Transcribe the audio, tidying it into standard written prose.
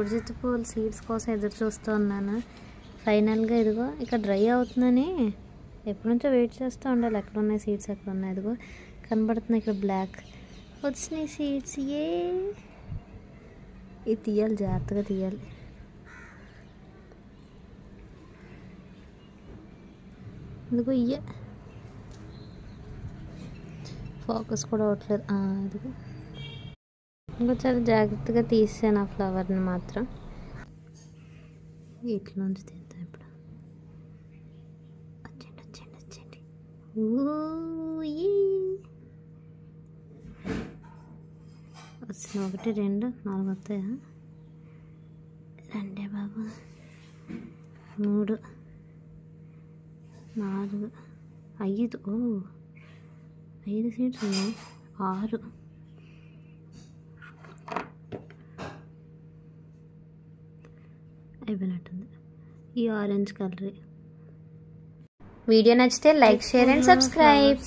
Urjit pool seeds కోసం ఎదురు చూస్తూ ఉన్నాను. ఫైనల్గా ఇదిగో ఇక్కడ డ్రై అవుతుందని ఎప్పటి నుంచో వెయిట్ చేస్తూ ఉండాలి. ఎక్కడ ఉన్నాయి సీడ్స్, ఎక్కడ ఉన్నాయి, ఇదిగో కనబడుతున్నాయి ఇక్కడ బ్లాక్ వచ్చినాయి సీడ్స్. ఇది తీయాలి, జాగ్రత్తగా తీయాలి. ఇదిగో ఫోకస్ కూడా అవ్వట్లేదు. ఇదిగో ఇంకో చాలా జాగ్రత్తగా తీసాను ఆ ఫ్లవర్ని మాత్రం. ఇట్లోంచి తీద్దాం ఇప్పుడు. వచ్చండి. వచ్చిన 1 2 4 వస్తాయా? 2 బాబు, 3 4 5. 5 సీడ్స్ ఉన్నాయి. 6 అయిపోయినట్టుంది. ఈ ఆరెంజ్ కలర్. వీడియో నచ్చితే లైక్, షేర్ అండ్ సబ్స్క్రైబ్.